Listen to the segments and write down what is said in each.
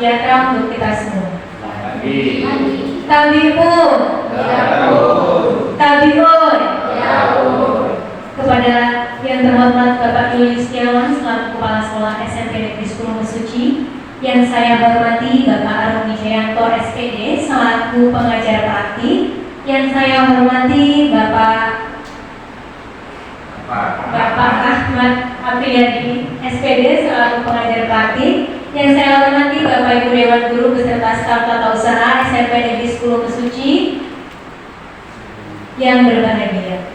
sejahtera untuk kita semua. Tabiun. Tabiun. Kepada yang terhormat Bapak Yuli Setiawan selaku Kepala Sekolah SMP Negeri 10 Mesuci, yang saya hormati Bapak Arum Wijayanto SPD selaku pengajar praktik, yang saya hormati Bapak Ahmad Apriyadi SPD selaku pengajar praktik, yang saya hormati Bapak Ibu Dewan Guru beserta staf tata usaha SMP Negeri 10 Mesuci yang berbahagia.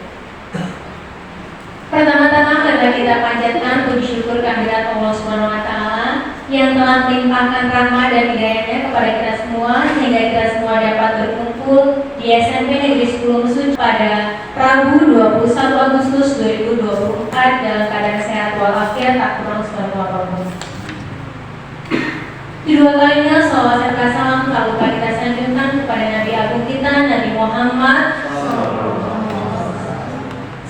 Pertama-tama marilah kita panjatkan puji syukur kehadirat Allah Subhanahu wa taala yang telah melimpahkan rahmat dan hidayahnya kepada kita semua sehingga kita semua dapat berkumpul di SMP Negeri 10 Mesuci pada Rabu 21 Agustus 2024 dalam keadaan sehat walafiat tak kurang suatu apapun. Kedua kalinya salawat serta salam tak lupa kita sanjungkan kepada Nabi Agung kita Nabi Muhammad.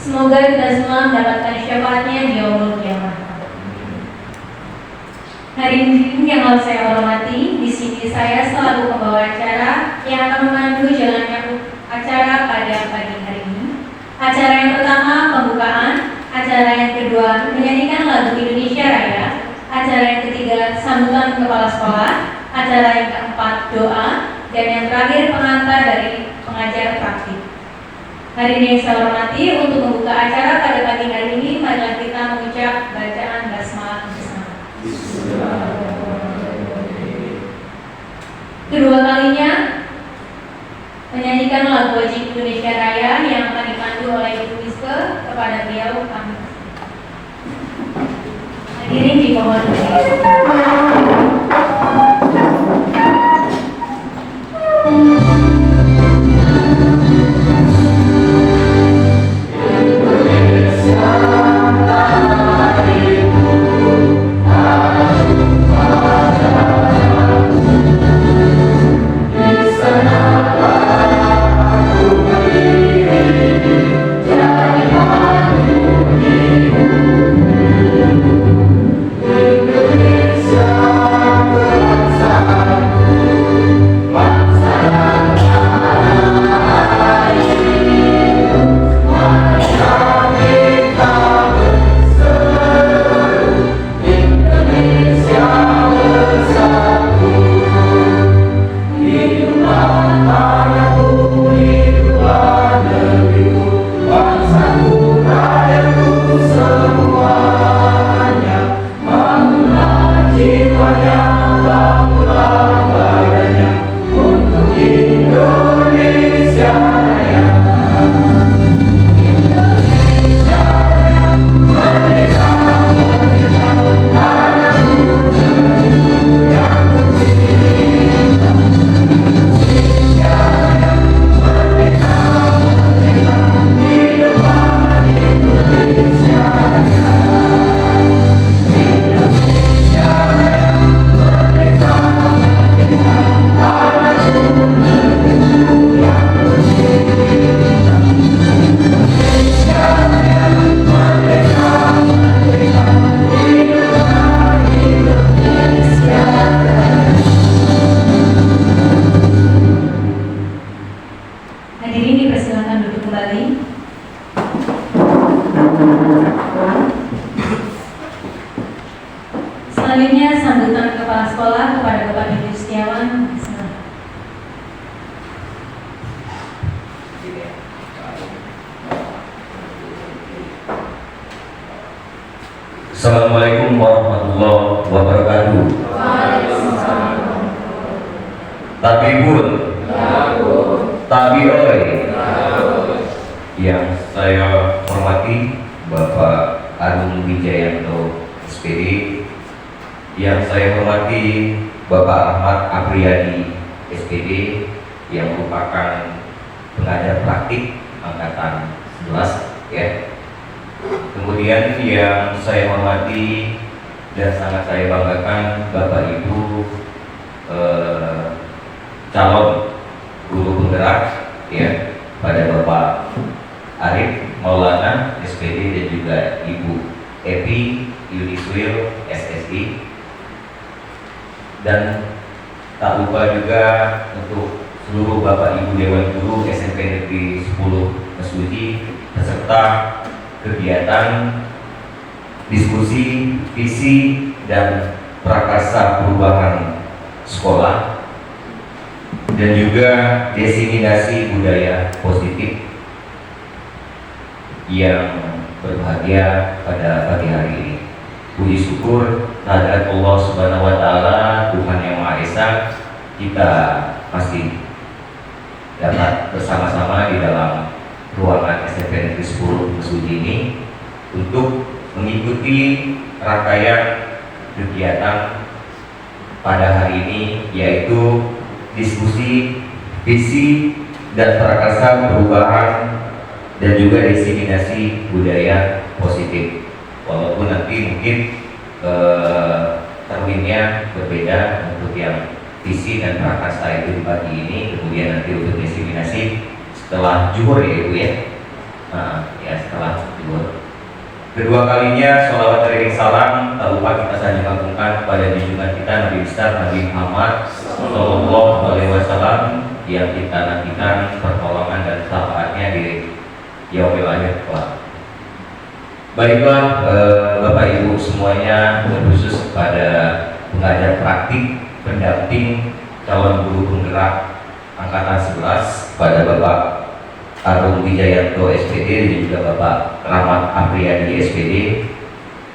Semoga kita semua mendapatkan syafaatnya di yaumul kiamah. Hadirin yang harus saya hormati, di sini saya selaku pembawa acara yang akan memandu jalannya acara pada pagi hari ini. Acara yang pertama pembukaan, acara yang kedua menyanyikan lagu Indonesia Raya, acara yang ketiga sambutan kepala sekolah, acara yang keempat doa, dan yang terakhir pengantar dari pengajar praktik. Hari ini yang saya hormati, untuk membuka acara pada pagi hari ini, marilah kita mengucap bacaan basmalah bersama. Kedua kalinya menyanyikan lagu wajib Indonesia Raya yang akan dipandu oleh Ibu Miske, kepada beliau kami. Hadirin dimohon Selanjutnya sambutan kepala sekolah kepada Bapak Yuli Setiawan. Assalamualaikum warahmatullahi wabarakatuh. Tabibun, tabioi. Yang saya hormati Bapak Arum Wijayanto SPD, yang saya hormati Bapak Ahmad Apriyadi SPD yang merupakan pengajar praktik angkatan 11 ya. Kemudian yang saya hormati dan sangat saya banggakan Bapak Ibu calon guru penggerak ya, pada Bapak Arif Maulana SPD dan juga Ibu Epi Yuniswil SSI, dan tak lupa juga untuk seluruh Bapak Ibu Dewan Guru SMP Negeri 10 Mesuji beserta kegiatan diskusi, visi, dan prakarsa perubahan sekolah dan juga diseminasi budaya positif yang berbahagia pada pagi hari ini. Puji syukur kehadirat Allah Subhanahu wa taala, Tuhan yang Maha Esa, kita masih dapat bersama-sama di dalam ruangan SMP Negeri 10 Mesuji ini untuk mengikuti rangkaian kegiatan pada hari ini, yaitu diskusi, visi, dan prakarsa perubahan dan juga diseminasi budaya positif. Walaupun nanti mungkin terminnya berbeda untuk yang visi dan prakarsa itu di pagi ini, kemudian nanti untuk diseminasi setelah zuhur ya Ibu ya. Ya setelah zuhur. Kedua kalinya sholawat beriring salam tak lupa kita saja kagumkan kepada junjungan kita Nabi besar Nabi Muhammad Sallallahu Alaihi Wasallam yang kita nantikan pertolongan dan syafaatnya di yaumil akhir kelak. Baiklah Bapak Ibu semuanya, khusus kepada pengajar praktik pendamping calon guru penggerak angkatan 11 pada Bapak Arum Wijayanto SPD dan juga Bapak Rahmat Apriyadi SPD,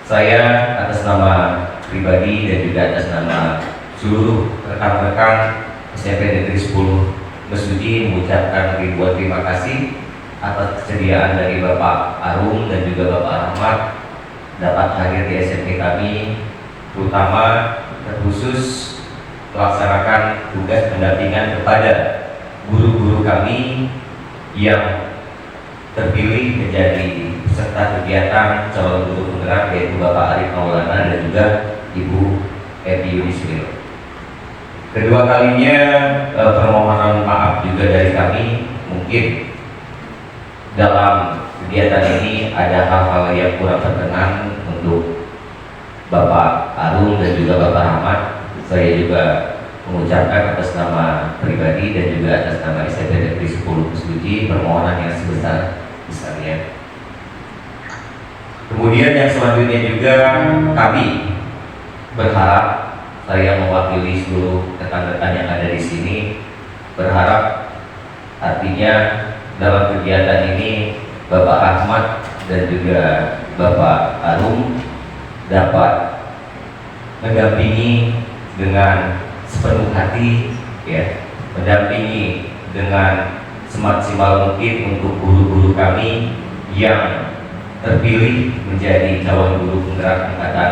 saya atas nama pribadi dan juga atas nama seluruh rekan-rekan SMP Negeri 10 Mesuji mengucapkan ribuan terima kasih atas kesediaan dari Bapak Arum dan juga Bapak Rahmat dapat hadir di SMP kami, terutama terkhusus melaksanakan tugas pendampingan kepada guru-guru kami yang terpilih menjadi peserta kegiatan calon guru penggerak, yaitu Bapak Arif Maulana dan juga Ibu Eti Yuniswil. Kedua kalinya permohonan maaf juga dari kami, mungkin dalam kegiatan ini ada hal-hal yang kurang berkenan untuk Bapak Arum dan juga Bapak Rahmat. Saya juga mengucapkan atas nama pribadi dan juga atas nama SMP Negeri 10 Mesuji permohonan yang sebesar-besarnya. Kemudian yang selanjutnya juga kami berharap, saya mewakili seluruh rekan-rekan yang ada di sini, berharap artinya dalam kegiatan ini Bapak Ahmad dan juga Bapak Arum dapat mendampingi dengan sepenuh hati, ya, mendampingi dengan semaksimal mungkin untuk guru-guru kami yang terpilih menjadi calon guru penggerak angkatan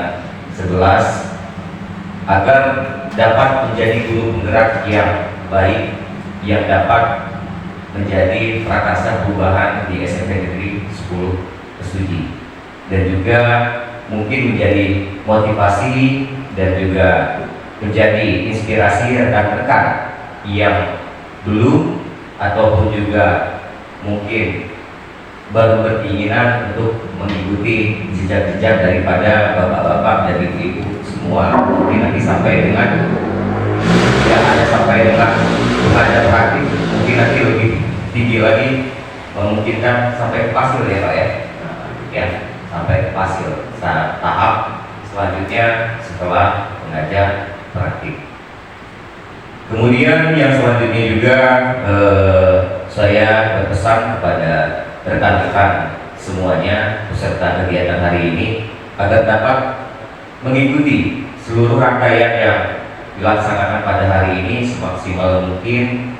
11 agar dapat menjadi guru penggerak yang baik, yang dapat menjadi prakarsa perubahan di SMP Negeri 10 Mesuji dan juga mungkin menjadi motivasi dan juga menjadi inspirasi rekan-rekan yang belum ataupun juga mungkin baru berkeinginan untuk mengikuti jejak-jejak daripada bapak-bapak dan ibu-ibu semua, mungkin nanti sampai dengan ya ada sampai dengan pengajar praktik, mungkin nanti lebih tinggi lagi memungkinkan sampai ke pasil ya Pak ya, ya sampai ke pasil tahap selanjutnya setelah mengajar praktik. Kemudian yang selanjutnya juga saya berpesan kepada rekan-rekan semuanya peserta kegiatan hari ini agar dapat mengikuti seluruh rangkaian yang dilaksanakan pada hari ini semaksimal mungkin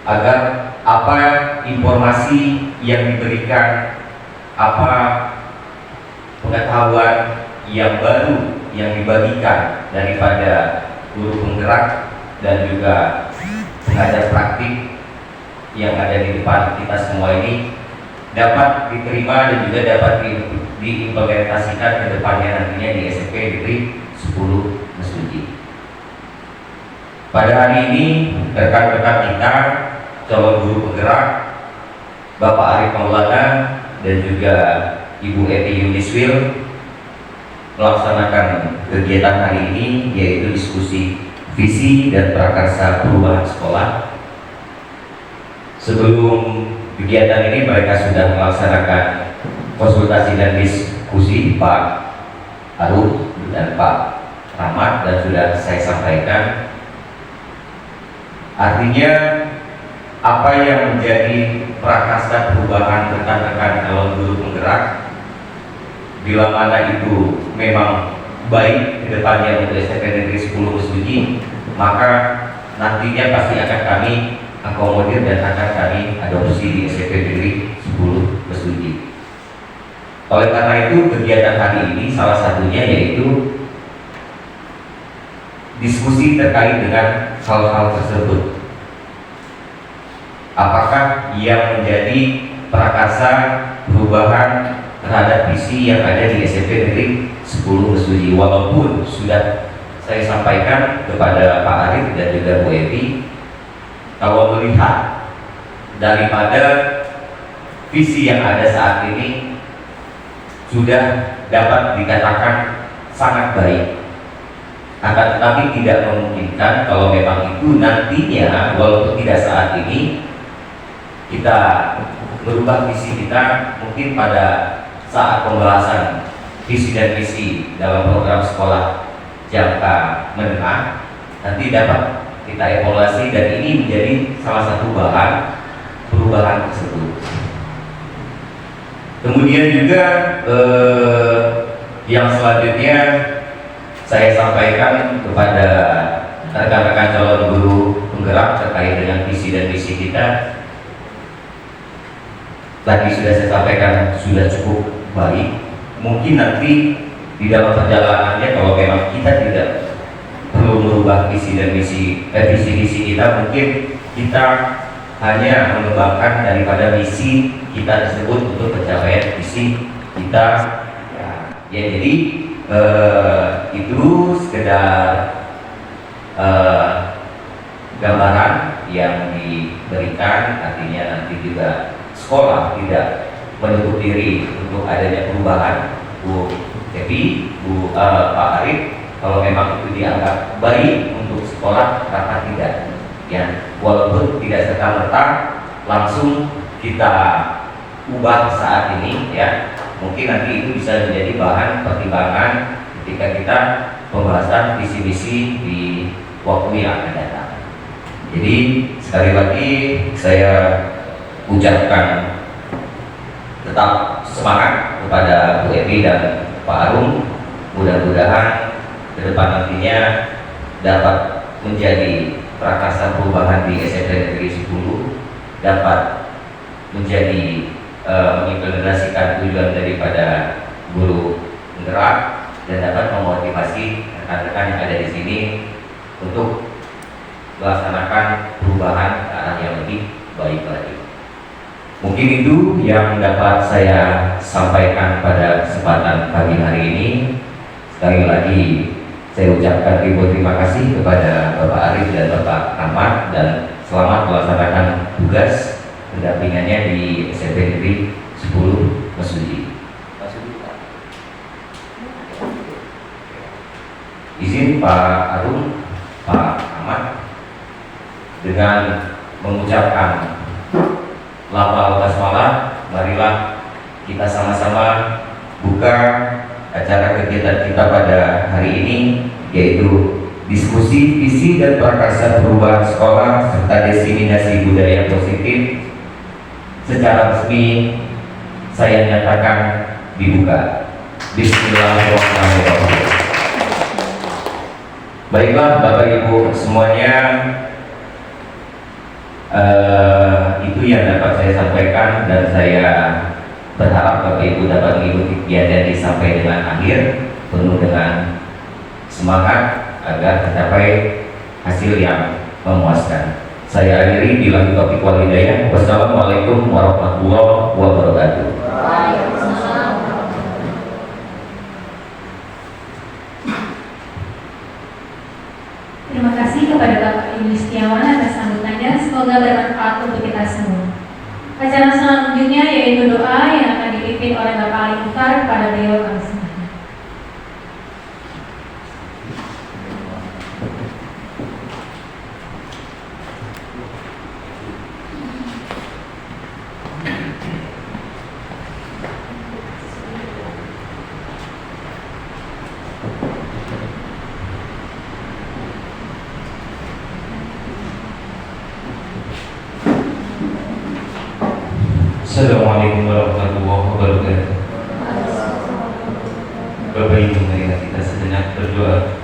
agar apa informasi yang diberikan, apa pengetahuan yang baru yang dibagikan daripada guru penggerak dan juga pengajar praktik yang ada di depan kita semua ini dapat diterima dan juga dapat diimplementasikan ke depannya nantinya di SMP Negeri 10 Mesuji. Pada hari ini rekan-rekan kita calon guru penggerak Bapak Arif Maulana dan juga Ibu Eti Yuniswil melaksanakan kegiatan hari ini, yaitu diskusi visi dan prakarsa perubahan sekolah. Sebelum kegiatan ini mereka sudah melaksanakan konsultasi dan diskusi Pak Arum dan Pak Rahmat, dan sudah saya sampaikan. Artinya apa yang menjadi prakarsa perubahan rekan-rekan calon guru penggerak, bila mana itu memang baik ke depannya untuk SMP Negeri 10 Mesuji, maka nantinya pasti akan kami akomodir dan akan kami adopsi di SMP Negeri 10 Mesuji. Oleh karena itu, kegiatan hari ini salah satunya yaitu diskusi terkait dengan hal-hal tersebut. Apakah yang menjadi prakarsa perubahan terhadap visi yang ada di SMP Negeri 10 Mesuji? Walaupun sudah saya sampaikan kepada Pak Arif dan juga Bu Evi, kalau melihat daripada visi yang ada saat ini sudah dapat dikatakan sangat baik. Akan tetapi tidak memungkinkan kalau memang itu nantinya, walaupun tidak saat ini, kita merubah visi kita mungkin pada saat pembahasan visi dan misi dalam program sekolah jangka menengah, nanti dapat kita evaluasi dan ini menjadi salah satu bahan perubahan tersebut. Kemudian juga yang selanjutnya saya sampaikan kepada rekan-rekan calon guru penggerak terkait dengan visi dan misi kita. Tadi sudah saya sampaikan sudah cukup baik. Mungkin nanti di dalam perjalanannya kalau memang kita tidak perlu merubah visi dan misi kita, mungkin kita hanya mengembangkan daripada misi kita tersebut untuk pencapaian visi kita. Ya jadi itu sekedar gambaran yang diberikan, artinya nanti juga sekolah tidak menutup diri untuk adanya perubahan. Bu Evi, Pak Arif, kalau memang itu dianggap baik untuk sekolah, kenapa tidak? Ya, walaupun tidak serta-merta langsung kita ubah saat ini, ya, mungkin nanti itu bisa menjadi bahan pertimbangan ketika kita pembahasan visi-misi di waktu yang akan datang. Jadi sekali lagi saya ucapkan tetap semangat kepada Bu Evi dan Pak Arum. Mudah-mudahan ke depan nantinya dapat menjadi prakarsa perubahan di SMP Negeri 10, dapat menjadi mengimplementasikan tujuan daripada guru penggerak dan dapat memotivasi rekan-rekan yang ada di sini untuk melaksanakan perubahan ke arah yang lebih baik lagi. Mungkin itu yang dapat saya sampaikan pada kesempatan pagi hari ini. Sekali lagi saya ucapkan ribuan terima kasih kepada Bapak Arif dan Bapak Rahmat, dan selamat melaksanakan tugas pendampingannya di SMP Negeri 10 Mesuji. Izin Pak Arum, Pak Ahmad, dengan mengucapkan lafal basmalah, marilah kita sama-sama buka acara kegiatan kita pada hari ini, yaitu diskusi visi dan prakarsa perubahan sekolah serta diseminasi budaya positif. Secara resmi saya nyatakan dibuka. Bismillahirrahmanirrahim. Baiklah Bapak Ibu semuanya, itu yang dapat saya sampaikan, dan saya berharap Bapak Ibu dapat mengikuti kegiatan ini sampai dengan akhir penuh dengan semangat agar tercapai hasil yang memuaskan. Saya akhiri bilang taufiq wal hidayah. Wassalamualaikum warahmatullahi wabarakatuh. Terima kasih kepada Bapak Ibu Setiawan atas sambutannya. Semoga bermanfaat untuk kita semua. Acara selanjutnya yaitu doa yang akan dipimpin oleh Bapak Ali Mukhtar kepada beliau kami semua. Assalamualaikum warahmatullahi wabarakatuh. Bapak Ibu, marilah kita sejenak berdoa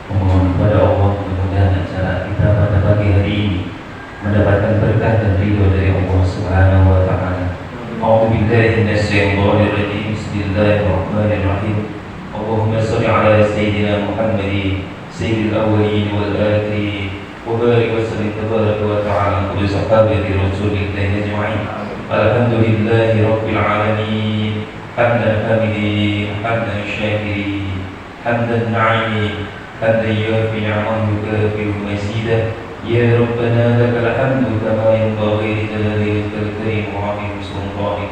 memohon kepada Allah mudah-mudahan acara kita pada pagi hari ini mendapatkan berkah dan ridho dari Allah Subhanahu wa taala. A'udzubillahi minasyaitonir rajim. Bismillahirrahmanirrahim. Allahumma shalli ala sayyidina Muhammadin sayyidil awwalin wal akhirin wa barik wa sallim tabaraka wa ta'ala ala sahabati rasulillahi ajma'in. Alhamdulillahi rabbil alamin. حمدا حامدين حمدا شاكرين حمدا نعيمين حمدا يوافي نعمه يكافئ مزيدا يا ربنا لك الحمد كما ينبغي لجلال وجهك الكريم وعظيم سلطانك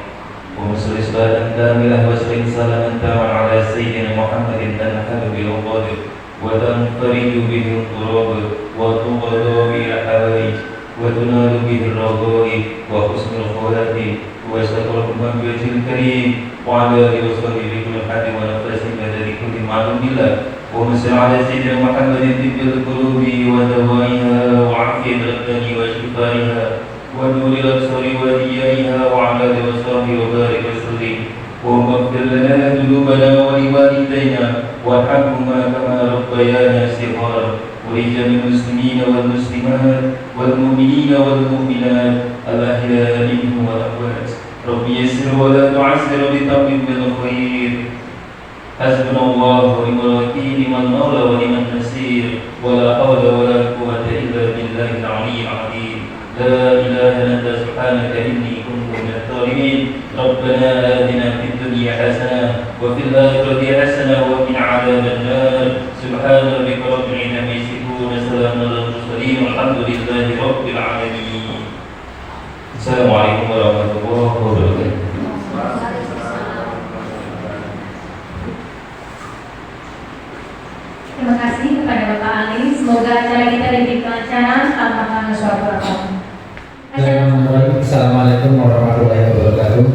ومصر صلاة كاملة وسلم سلاما تاما على سيدنا محمد تنحل به القادر وتنفرج به القراب وتقضى به الحوائج وتنال به الرغائب وحسن الخواتم واستغفر الله بوجه الكريم وعلى آله وصحبه بكل حد ونفس مدد كل معلوم الله ومسر على سيدنا محمد طب القلوب ودوائها وعافية الأبدان وشفائها ونور الأبصار وديائها وعلى آله وصحبه وبارك وسلم واغفر لنا ذنوبنا ولوالدينا وارحمهما كما ربيانا صغارا ولجميع المسلمين والمسلمات والمؤمنين والمؤمنات الأحياء منهم والأموات. رب يسر ولا تعسر بتمم الخير. حسبنا الله ونعم الوكيل من مولى ونعم النصير ولا حول ولا قوة إلا بالله العلي العظيم. لا إله إلا أنت سبحانك إني كنت من الظالمين. ربنا آتنا في الدنيا حسنة وفي الآخرة حسنة وقنا عذاب النار. سبحان ربك رب العزة عما يصفون وسلام على المرسلين والحمد لله رب العالمين. Assalamualaikum warahmatullahi wabarakatuh. Terima kasih kepada Bapak Ali. Semoga acara kita diberi kelancaran tanpa suatu apapun. Assalamualaikum warahmatullahi wabarakatuh.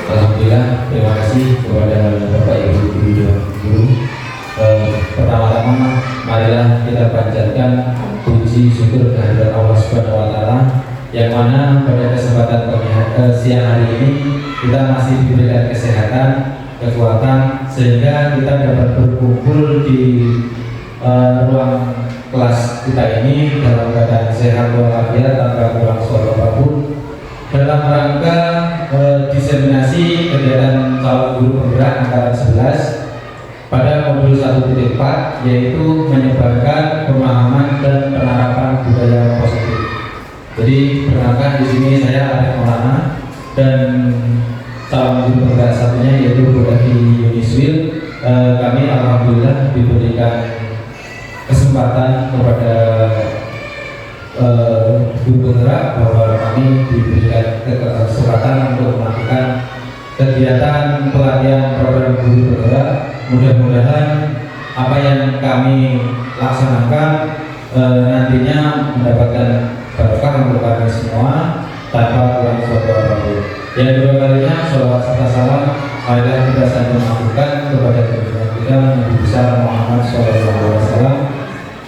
Alhamdulillah, terima kasih kepada Bapak Ibu Guru dan Guru. Pertama-tama, marilah kita panjatkan puji syukur kehadirat Allah Subhanahu wa taala yang mana pada kesempatan siang hari ini kita masih diberikan kesehatan, kekuatan sehingga kita dapat berkumpul di ruang kelas kita ini dalam keadaan sehat walafiat tanpa kurang suatu apapun dalam rangka diseminasi kegiatan calon guru penggerak angkatan 11 pada modul 1.4 yaitu menyebarkan pemahaman dan penerapan budaya positif. Jadi perkenalkan di sini saya Arif Maulana dan calon guru penggerak satunya yaitu Bu Evi Yuniswil. Kami alhamdulillah diberikan kesempatan kepada guru penggerak bahwa kami diberikan kesempatan untuk melakukan kegiatan pelatihan program guru penggerak. Mudah-mudahan apa yang kami laksanakan nantinya mendapatkan berkah untuk kami semua tanpa kurang suatu apapun. Yang kedua kalinya sholawat serta salam marilah kita saling mengaturkan kepada junjungan kita Nabi besar Muhammad SAW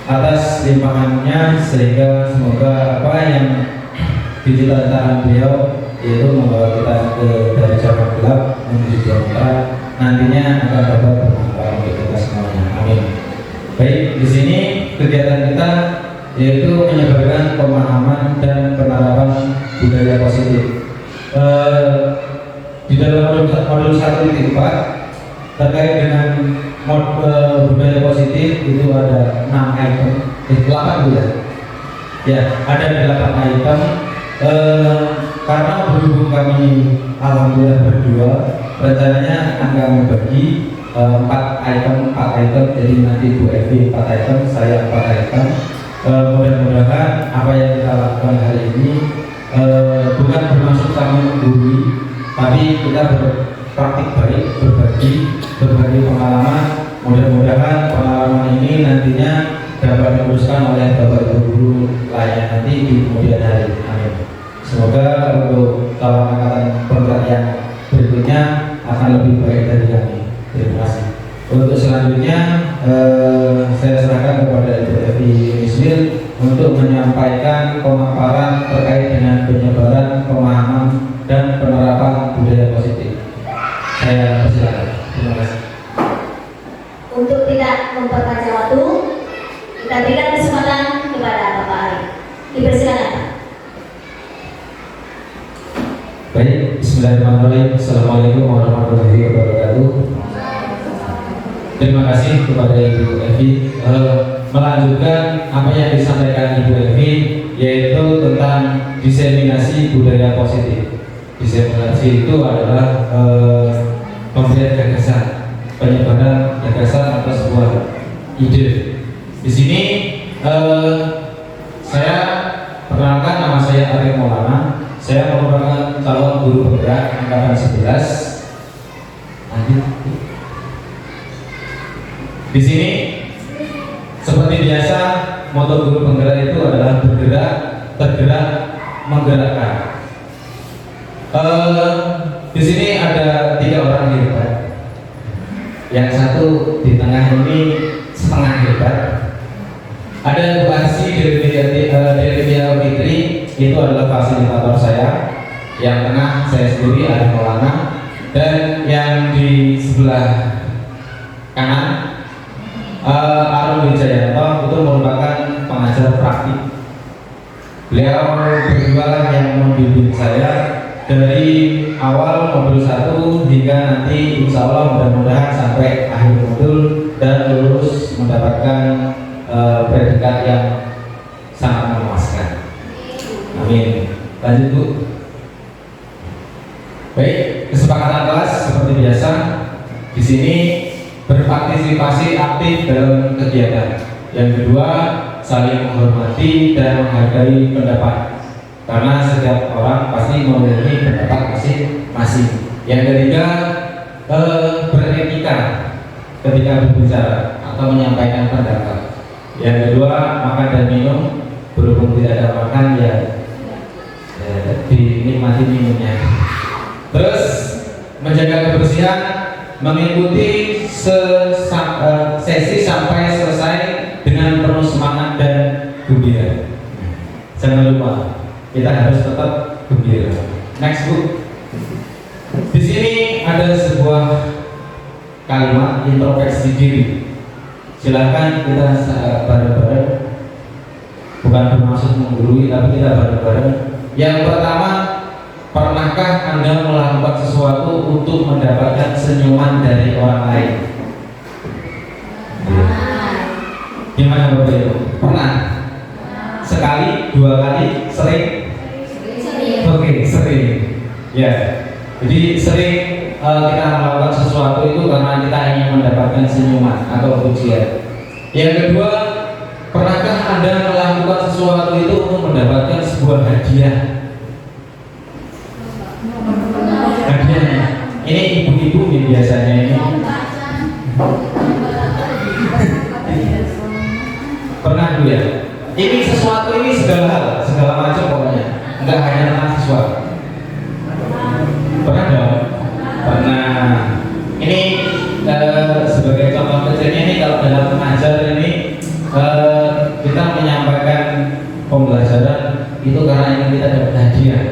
atas limpahannya sehingga semoga apa yang dicita-citakan beliau yaitu membawa kita dari zaman gelap menuju jalan terang nantinya akan dapat bermanfaat untuk kita semuanya. Amin. Baik, di sini kegiatan kita yaitu menyebarkan pemahaman dan penerapan budaya positif. Di dalam modul 1.4 terkait dengan budaya positif itu ada 6 item, 8 ya. Ya, ada 8 item. Karena berhubung kami alhamdulillah berdua, rencananya akan kami bagi 4 item, jadi nanti Bu Evi 4 item, saya 4 item. Mudah-mudahan apa yang kita lakukan hari ini bukan bermaksud kami menggurui, tapi kita berpraktik baik, berbagi pengalaman. Mudah-mudahan pengalaman ini nantinya dapat diteruskan oleh Bapak Ibu guru lainnya nanti di kemudian hari. Amin. Semoga untuk calon angkatan penggerak yang berikutnya akan lebih baik dari kami. Terima kasih. Untuk selanjutnya saya serahkan kepada Ibu Evi Mismil untuk menyampaikan pemaparan terkait dengan penyebaran pemahaman dan penerapan budaya positif. Saya persilakan. Terima kasih. Untuk tidak memperpanjang waktu, kita berikan kesempatan kepada Bapak Arif. Dipersilakan, Pak. Baik, Bismillahirrahmanirrahim. Assalamualaikum warahmatullahi wabarakatuh. Terima kasih kepada Ibu Evi melanjutkan apa yang disampaikan Ibu Evi, yaitu tentang diseminasi budaya positif. Diseminasi itu adalah pemberian gagasan, penyebaran gagasan atau sebuah ide. Di sini saya perkenalkan, nama saya Arif Maulana. Saya merupakan calon guru penggerak angkatan 11. Lanjut. Di sini seperti biasa, moto guru penggerak itu adalah bergerak, tergerak, menggerakkan. Di sini ada 3 orang hebat. Yang satu di tengah ini setengah hebat. Ada Bu Arsi Delvia Fitri, itu adalah fasilitator saya. Yang tengah saya sendiri, Arif Maulana. Dan yang di sebelah kanan, Arun Wijayanto, itu merupakan pengajar praktik. Beliau berdua lah yang membimbing saya dari awal modul 1 hingga nanti insya Allah mudah-mudahan sampai akhir modul dan lulus mendapatkan predikat yang sangat memuaskan. Amin. Lanjut Bu. Baik, kesepakatan kelas seperti biasa. Di sini berpartisipasi aktif dalam kegiatan. Yang kedua, saling menghormati dan menghargai pendapat. Karena setiap orang pasti memiliki pendapat masing-masing. Yang ketiga, beretika ketika berbicara atau menyampaikan pendapat. Yang kedua, makan dan minum. Berhubung tidak ada makan, ya dinikmati minumnya. Terus menjaga kebersihan, mengikuti sesi sampai selesai dengan penuh semangat dan gembira. Jangan lupa, kita harus tetap gembira. Next Bu. Di sini ada sebuah kalimat introspeksi diri. Silahkan kita bareng-bareng, bukan bermaksud menggurui, tapi kita bareng-bareng. Yang pertama, pernahkah Anda melakukan sesuatu untuk mendapatkan senyuman dari orang lain? Gimana Bapak Ibu? Pernah? Sekali, 2 kali, sering? Oke, sering. Ya, jadi sering kita melakukan sesuatu itu karena kita ingin mendapatkan senyuman atau pujian. Yang kedua, pernahkah Anda melakukan sesuatu itu untuk mendapatkan sebuah hadiah? Hadiahnya, ini ibu-ibu nih biasanya ini. Pernah Bu ya? Ini sesuatu ini segala hal, segala macam pokoknya. Enggak hanya tentang sesuatu. Pernah dong? Pernah. Ini sebagai contoh kecilnya ini, kalau dalam pengajar ini kita menyampaikan pembelajaran itu karena ingin kita dapat hadiah.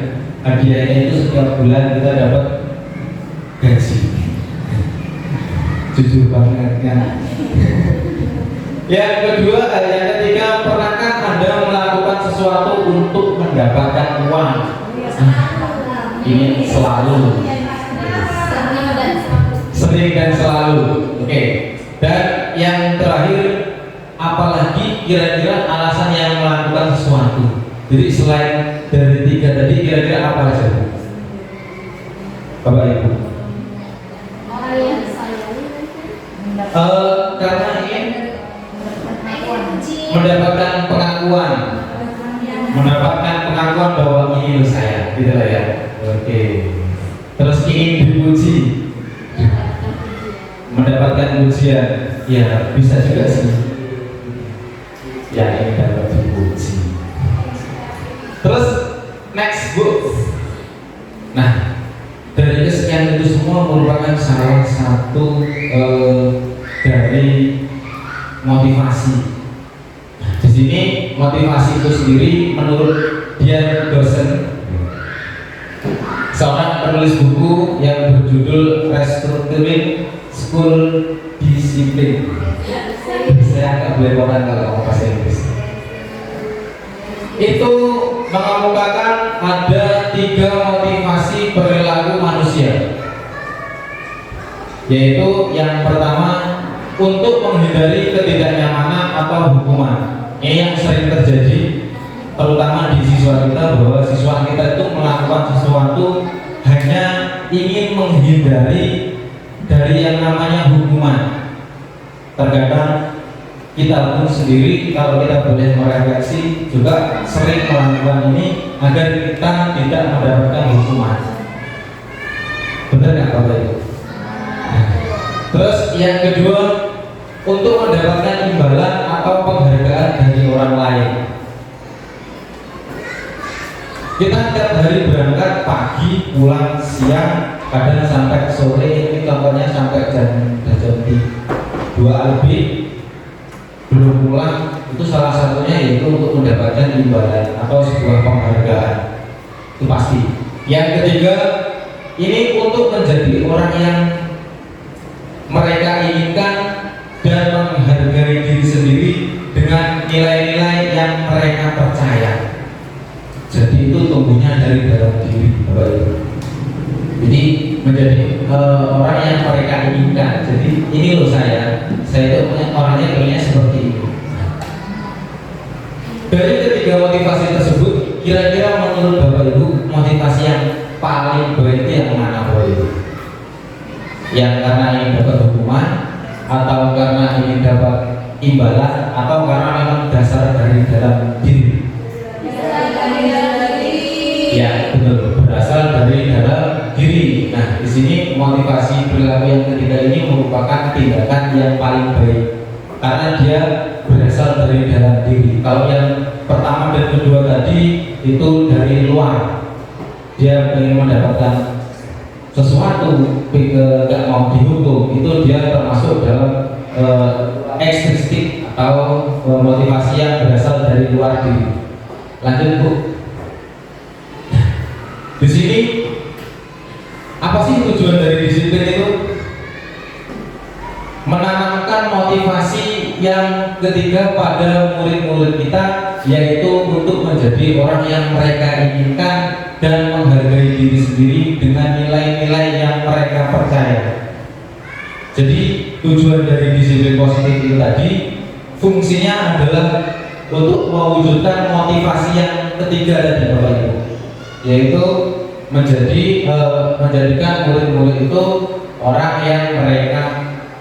Hadiahnya itu setiap bulan kita dapat gaji. Jujur banget kan? Yang kedua, yang ketiga, pernahkah Anda melakukan sesuatu untuk mendapatkan uang? Ini selalu, sering dan selalu. Oke. Dan yang terakhir, apalagi kira-kira alasan yang melakukan sesuatu. Jadi selain dari 3 tadi, kira-kira apa aja? Bapak Ibu. Karena ingin mendapatkan pengakuan bahwa ini loh saya, gitu lah ya. Oke. Terus ingin dipuji, mendapatkan pujian, ya bisa juga sih. Ya ini dapat dipuji. Terus next Bu. Nah, dari kesekian itu semua merupakan salah satu dari motivasi. Di sini motivasi itu sendiri menurut Dian Dosen, seorang penulis buku yang berjudul Restructuring School Discipline. Saya agak belepotan kalau ngomong bahasa Inggris. Itu mengemukakan ada 3 motivasi perilaku manusia, yaitu yang pertama untuk menghindari ketidaknyamanan atau hukuman. Ini yang sering terjadi terutama di siswa kita, bahwa siswa kita itu melakukan sesuatu hanya ingin menghindari dari yang namanya hukuman. Terkadang kita pun sendiri, kalau kita boleh merefleksi, juga sering melakukan ini agar kita tidak mendapatkan hukuman. Benar nggak Bapak Ibu? Terus yang kedua, untuk mendapatkan imbalan atau penghargaan dari orang lain. Kita tiap hari berangkat pagi, pulang siang, kadang sampai sore, ini contohnya sampai jam 2 lebih belum pulang. Itu salah satunya yaitu untuk mendapatkan imbalan atau sebuah penghargaan, itu pasti. Yang ketiga, ini untuk menjadi orang yang mereka inginkan dan menghargai diri sendiri dengan nilai-nilai yang mereka percaya. Jadi itu tumbuhnya dari dalam diri Bapak Ibu. Jadi menjadi orang yang mereka inginkan. Jadi ini loh saya itu orangnya pengennya seperti ini. Dari ketiga motivasi tersebut, kira-kira menurut Bapak Ibu motivasi yang paling baik itu yang mana Bapak Ibu? Yang karena ingin dapat hukuman, atau karena ingin dapat imbalan, atau karena memang dasar dari dalam diri? Ya betul, berasal dari dalam diri. Nah di sini motivasi perilaku yang ketiga ini merupakan tindakan yang paling baik karena dia berasal dari dalam diri. Kalau yang pertama dan kedua tadi itu dari luar, dia ingin mendapatkan sesuatu, tidak mau dihukum, itu dia termasuk dalam ekstrinsik atau motivasi yang berasal dari luar diri. Lanjut Bu. Di sini apa sih tujuan dari disiplin itu? Menanamkan motivasi yang ketiga pada murid-murid kita, yaitu untuk menjadi orang yang mereka inginkan dan menghargai diri sendiri dengan nilai-nilai yang mereka percaya. Jadi tujuan dari disiplin positif itu tadi fungsinya adalah untuk mewujudkan motivasi yang ketiga tadi Bapak Ibu, yaitu menjadikan murid-murid itu orang yang mereka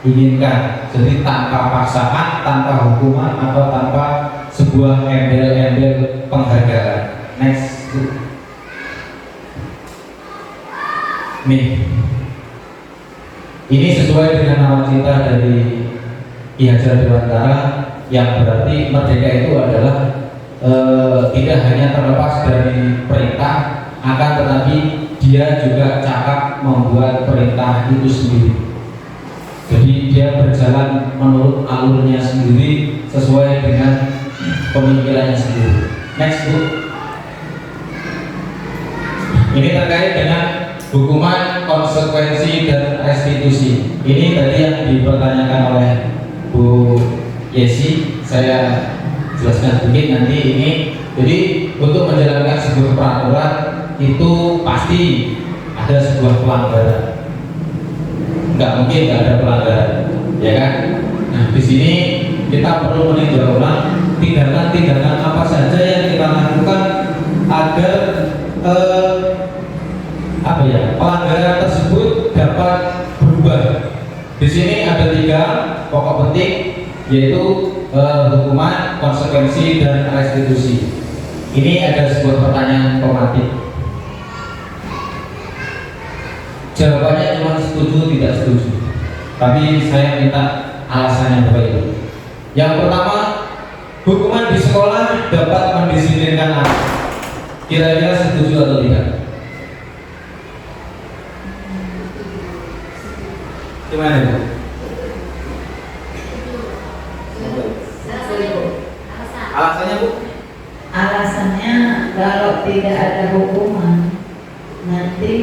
inginkan. Jadi tanpa paksaan, tanpa hukuman, atau tanpa sebuah embel-embel penghargaan. Next. Nih, ini sesuai dengan nawacita dari Ki Hajar Dewantara, yang berarti merdeka itu adalah tidak hanya terlepas dari perintah, akan tetapi dia juga cakap membuat perintah itu sendiri. Jadi dia berjalan menurut alurnya sendiri sesuai dengan pemikirannya sendiri. Next Bu. Ini terkait dengan hukuman, konsekuensi, dan restitusi. Ini tadi yang dipertanyakan oleh Bu Yesi. Saya jelaskan sedikit nanti ini. Jadi untuk menjalankan sebuah peraturan itu pasti ada sebuah pelanggaran. Nggak mungkin nggak ada pelanggaran, ya kan? Nah di sini kita perlu meninjau ulang tindakan-tindakan apa saja yang kita lakukan agar pelanggaran tersebut dapat berubah. Di sini ada 3 pokok penting, yaitu hukuman, konsekuensi, dan restitusi. Ini ada sebuah pertanyaan formatif. Jawabannya cuma setuju tidak setuju, tapi saya minta alasannya Bapak Ibu. Yang pertama, hukuman di sekolah dapat mendisiplinkan anak. Kira-kira setuju atau tidak? Gimana Bu? Alasannya Bu? Alasannya kalau tidak ada hukuman, nanti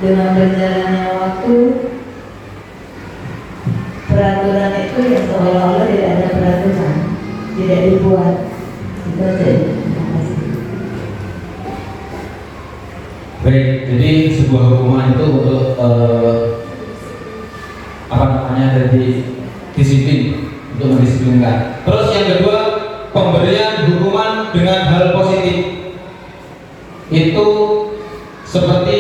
dengan berjalannya waktu peraturan itu ya seolah-olah tidak ada peraturan, tidak dibuat. Itu aja. Terima kasih. Baik, jadi sebuah hukuman itu untuk dari disiplin, untuk mendisiplinkan. Terus yang kedua, pemberian hukuman dengan hal positif. Itu seperti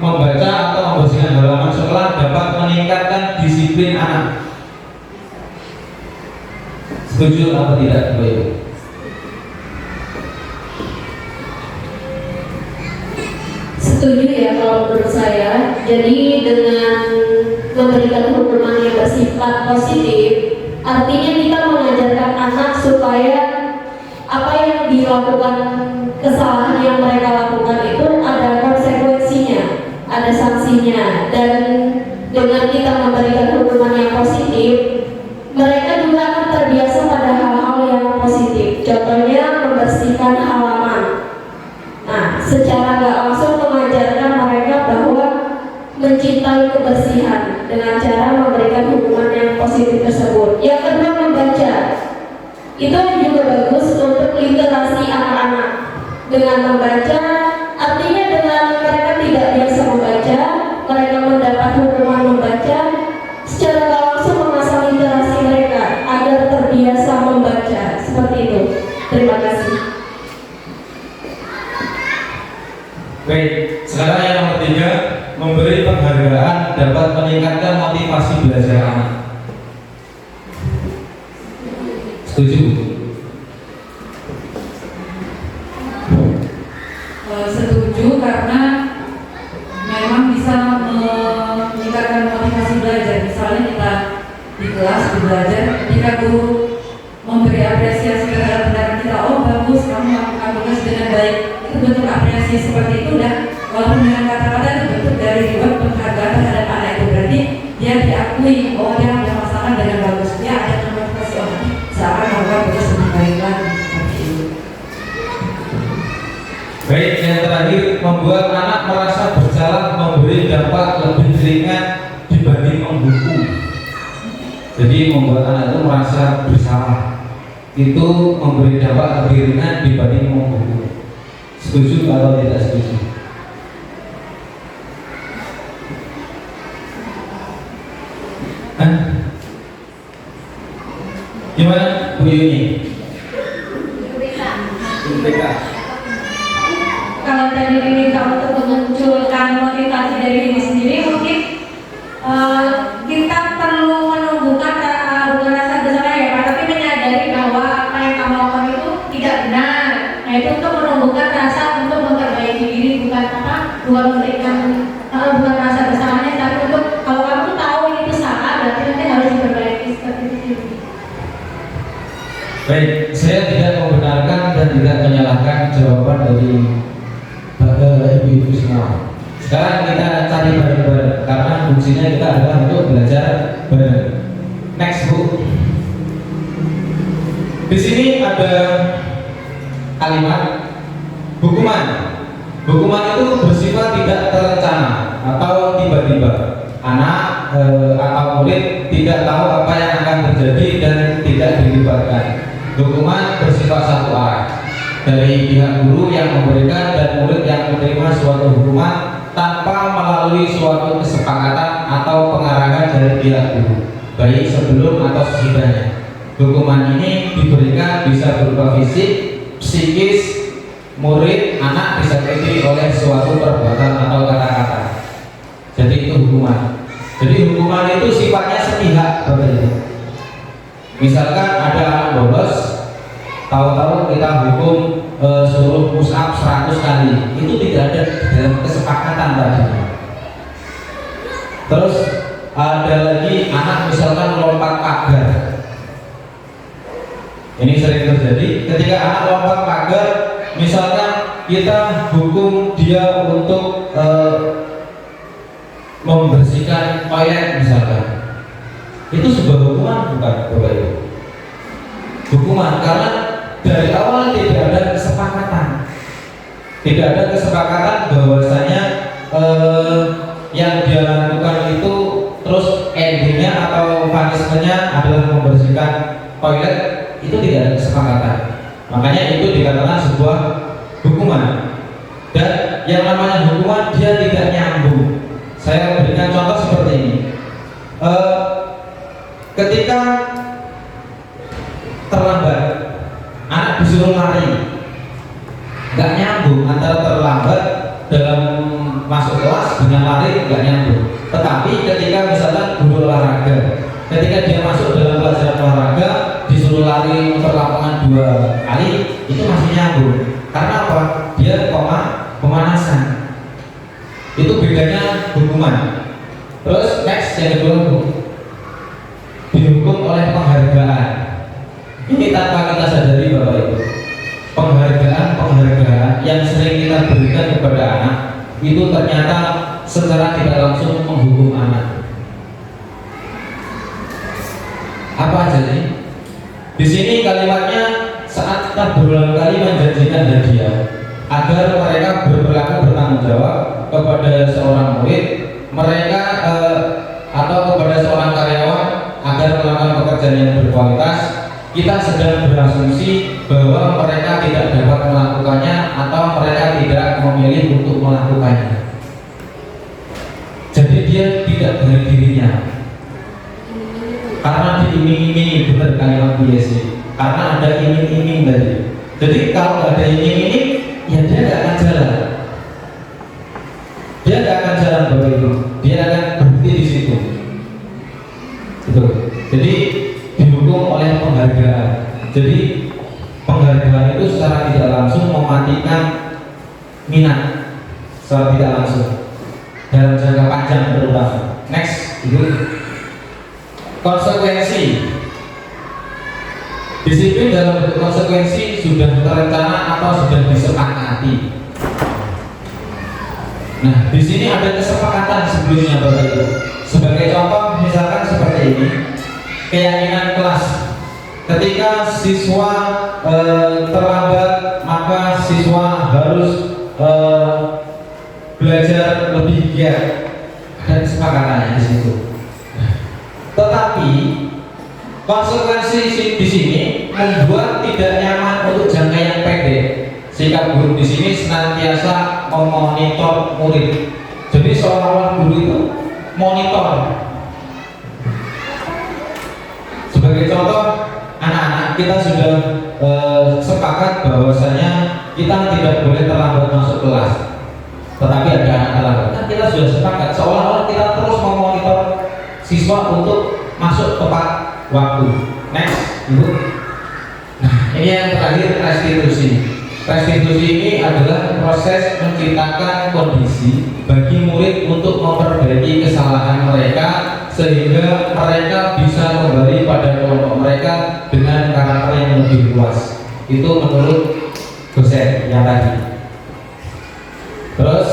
membaca atau membersihkan halaman sekolah dapat meningkatkan disiplin anak. Setuju atau tidak Bapak Ibu? Setuju ya kalau menurut saya. Jadi dengan memberikan hukuman yang bersifat positif, artinya kita mengajarkan anak supaya apa yang dilakukan, kesalahan yang mereka lakukan itu ada konsekuensinya, ada sanksinya. Dan dengan kita memberikan hukuman yang positif, mereka juga akan terbiasa pada hal-hal yang positif. Contohnya membersihkan halaman. Nah, secara nggak langsung mengajarkan mereka bahwa mencintai kebersihan dengan cara memberikan hukuman yang positif tersebut. Yang kedua, membaca. Itu juga bagus untuk literasi anak-anak. Dengan membaca, artinya dengan mereka tidak biasa membaca, mereka mendapat hukuman membaca, secara nggak langsung mengasah literasi mereka agar terbiasa membaca. Seperti itu. Terima kasih. Baik, sekarang yang nomor 3, memberi penghargaan dapat meningkatkan motivasi belajar anak. Setuju? Setuju, karena memang bisa meningkatkan motivasi belajar. Misalnya kita di kelas belajar, ketika guru memberi apresiasi terhadap tindakan kita, oh bagus, kamu melakukan tugas dengan baik, itu bentuk apresiasi seperti itu. Dan walaupun dengan kata-kata itu bentuk dari reward, penghargaan terhadap anak itu, berarti dia diakui, oh dia melaksanakan dengan bagus, dia ada motivasi, oh seakan melakukan tugas lebih baik lagi, seperti itu. Baik, yang terakhir, membuat anak merasa bersalah memberi dampak lebih ringan dibanding menghukum. Jadi membuat anak itu merasa bersalah itu memberi dampak lebih ringan dibanding menghukum. Setuju atau tidak setuju? Hah? Gimana Bu Yuni? BK. Kalau tadi diminta untuk memunculkan motivasi dari diri sendiri, mungkin kita perlu menumbuhkan bukan rasa bersalah ya Pak, tapi menyadari bahwa apa yang kamu lakukan itu tidak benar. Nah itu untuk menumbuhkan rasa untuk memperbaiki diri, bukan memberikan bukan rasa bersalahnya, tapi untuk kalau kamu tuh tahu ini tuh salah, berarti nanti harus diperbaiki, seperti itu. Baik, saya tidak membenarkan dan tidak menyalahkan jawaban dari ibu-ibu semua. Sekarang kita cari bareng-bareng, karena fungsinya kita adalah untuk belajar bareng. Next Bu. Di sini ada kalimat hukuman. Hukuman itu bersifat tidak terencana atau tiba-tiba. Anak atau murid tidak tahu apa yang akan terjadi dan tidak dilibatkan. Hukuman bersifat satu arah, dari pihak guru yang memberikan dan murid yang menerima suatu hukuman tanpa melalui suatu kesepakatan atau pengarahan dari pihak guru, baik sebelum atau sesudahnya. Hukuman ini diberikan bisa berupa fisik, psikis, murid, anak disakiti oleh suatu perbuatan atau kata-kata. Jadi itu hukuman. Jadi hukuman itu sifatnya sepihak, Bapak Ibu. Misalkan ada anak bolos, tahu-tahu kita hukum suruh push up 100 kali, itu tidak ada dalam kesepakatan tadi. Terus ada lagi anak misalkan lompat pagar. Ini sering terjadi ketika anak lompat pagar, misalkan kita hukum dia untuk membersihkan toilet misalkan. Itu sebuah hukuman bukan Bapak Ibu? hukuman karena dari awal tidak ada kesepakatan bahwasanya yang dia lakukan itu terus endingnya atau punishmentnya adalah membersihkan toilet, itu tidak ada kesepakatan. Makanya itu dikatakan sebuah hukuman. Dan yang namanya hukuman dia tidak nyambung. Saya berikan contoh seperti ini. Ketika terlambat, anak disuruh lari, nggak nyambung antara terlambat dalam masuk kelas dengan lari, nggak nyambung. Tetapi ketika misalkan guru olahraga, ketika dia masuk dalam pelajaran olahraga disuruh lari muter lapangan 2 kali, itu masih nyambung. Karena apa? Dia pemanasan. Itu bedanya hukuman. Terus next yang kedua, dihukum oleh penghargaan. Ini tanpa kita sadari bahwa itu penghargaan yang sering kita berikan kepada anak itu ternyata secara tidak langsung menghukum anak. Apa aja sih? Di sini kalimatnya saat kita berulang kali menjanjikan hadiah agar mereka berperilaku bertanggung jawab kepada seorang murid, mereka atau kepada seorang karyawan agar melakukan pekerjaan yang berkualitas, kita sedang berasumsi bahwa mereka tidak dapat melakukannya atau mereka tidak memilih untuk melakukannya. Jadi dia tidak dari dirinya, karena diiming-imingi, benar kalimat biasa. Karena ada iming-iming tadi. Jadi kalau nggak ada iming-iming, ya dia nggak akan jalan. Dia nggak akan jalan Bapak Ibu. Dia akan berhenti di situ. Betul. Jadi dihukum oleh penghargaan. Jadi penghargaan itu secara tidak langsung mematikan minat, secara tidak langsung dalam jangka panjang terutama. Next, itu konsekuensi. Disiplin dalam bentuk konsekuensi sudah terencana atau sudah disepakati. Nah, di sini ada kesepakatan sebelumnya Bapak Ibu. Sebagai contoh, misalkan seperti ini, keyakinan kelas. Ketika siswa terlambat, maka siswa harus belajar lebih giat. Ada kesepakatannya di situ. Tetapi konsekuensi di sini membuat tidak nyaman untuk jangka yang pendek. Sikap guru di sini senantiasa memonitor murid. Jadi seolah-olah guru itu monitor. Sebagai contoh, anak-anak kita sudah sepakat bahwasanya kita tidak boleh terlambat masuk kelas. Tetapi ada anak terlambat. Nah, kita sudah sepakat seolah-olah kita terus memonitor siswa untuk masuk tepat waktu. Next, Ibu. Nah, ini yang terakhir, restitusi. Restitusi ini adalah proses menciptakan kondisi bagi murid untuk memperbaiki kesalahan mereka sehingga mereka bisa kembali pada kelompok mereka dengan karakter yang lebih luas. Itu menurut dosen yang tadi. Terus